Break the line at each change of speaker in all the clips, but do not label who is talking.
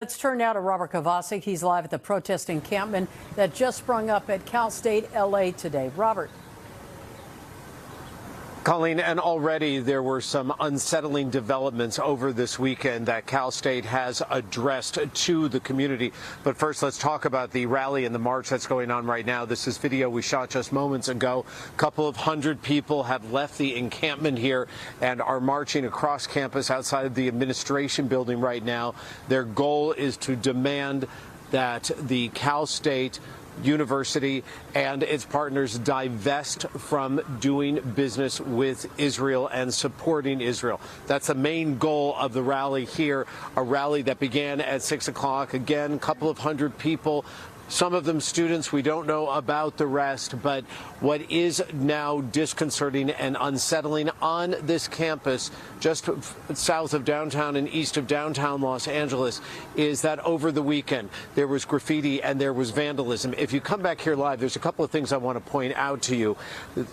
Let's turn now to Robert Kovacik. He's live at the protest encampment that just sprung up at Cal State LA today. Robert.
Colleen, and already there were some unsettling developments over this weekend that Cal State has addressed to the community. But first, let's talk about the rally and the march that's going on right now. This is video we shot just moments ago. A couple of hundred people have left the encampment here and are marching across campus outside of the administration building right now. Their goal is to demand that the Cal State University and its partners divest from doing business with Israel and supporting Israel. That's the main goal of the rally here, a rally that began at 6 o'clock. Again, a couple of hundred people. Some of them students. We don't know about the rest, but what is now disconcerting and unsettling on this campus just south of downtown and east of downtown Los Angeles is that over the weekend there was graffiti and there was vandalism. If you come back here live, there's a couple of things I want to point out to you.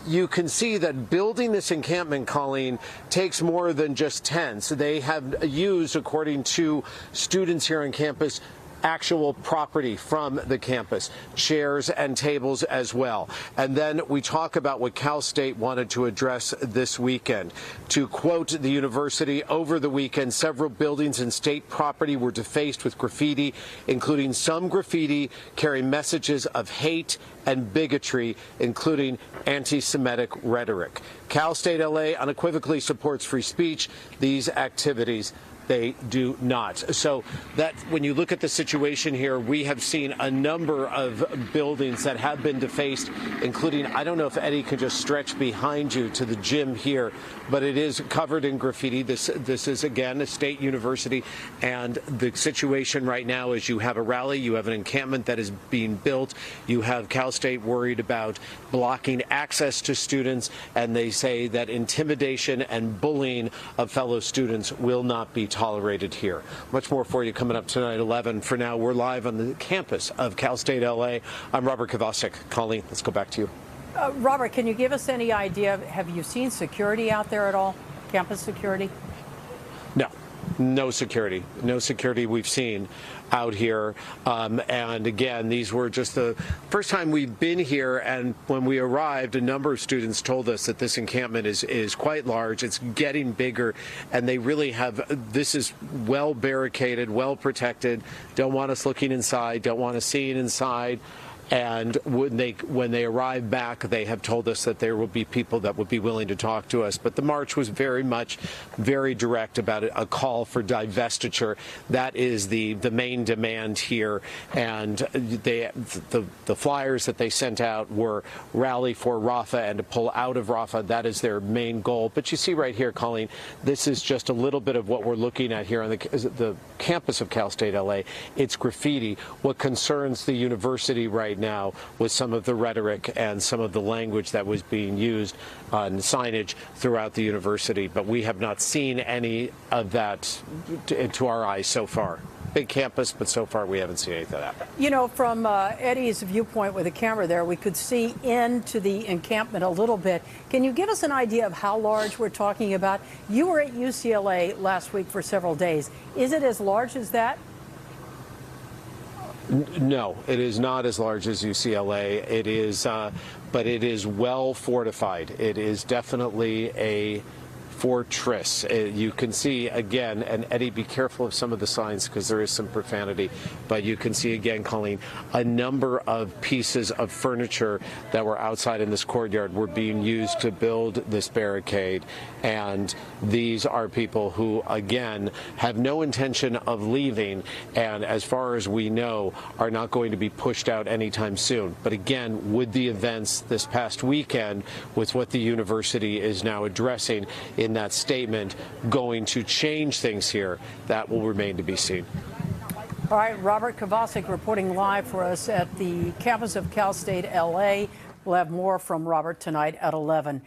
You can see that building this encampment, Colleen, takes more than just tents. They have used, according to students here on campus, actual property from the campus, chairs and tables as well. And then we talk about what Cal State wanted to address this weekend. To quote the university, over the weekend, several buildings and state property were defaced with graffiti, including some graffiti carrying messages of hate and bigotry, including anti-Semitic rhetoric. Cal State LA unequivocally supports free speech. These activities, they do not. So that when you look at the situation here, we have seen a number of buildings that have been defaced, including, I don't know if Eddie can just stretch behind you to the gym here, but it is covered in graffiti. This is, again, a state university. And the situation right now is you have a rally, you have an encampment that is being built, you have Cal State worried about blocking access to students, and they say that intimidation and bullying of fellow students will not be tolerated here. Much more for you coming up tonight at 11. For now, we're live on the campus of Cal State LA. I'm Robert Kovacik. Colleen, let's go back to you.
Robert, can you give us any idea? Have you seen security out there at all? Campus security?
No. No security. No security we've seen out here. And again, these were just the first time we've been here. And when we arrived, a number of students told us that this encampment is quite large. It's getting bigger. And they really have, this is well barricaded, well protected. Don't want us looking inside, don't want us seeing inside. And when they arrive back, they have told us that there will be people that would be willing to talk to us. But the march was very direct about a call for divestiture. That is the main demand here. And the flyers that they sent out were rally for Rafah and to pull out of Rafah. That is their main goal. But you see right here, Colleen, this is just a little bit of what we're looking at here on the campus of Cal State LA. It's graffiti. What concerns the university right now with some of the rhetoric and some of the language that was being used on signage throughout the university. But we have not seen any of that to our eyes so far. Big campus, but so far we haven't seen anything of that.
You know, from Eddie's viewpoint with the camera there, we could see into the encampment a little bit. Can you give us an idea of how large we're talking about? You were at UCLA last week for several days. Is it as large as that?
No, it is not as large as UCLA. It is, but it is well fortified. It is definitely a fortress. You can see again, and Eddie, be careful of some of the signs because there is some profanity, but you can see again, Colleen, a number of pieces of furniture that were outside in this courtyard were being used to build this barricade. And these are people who, again, have no intention of leaving, and as far as we know, are not going to be pushed out anytime soon. But again, with the events this past weekend, with what the university is now addressing in that statement, going to change things here, that will remain to be seen.
All right, Robert Kovacik reporting live for us at the campus of Cal State LA. We'll have more from Robert tonight at 11.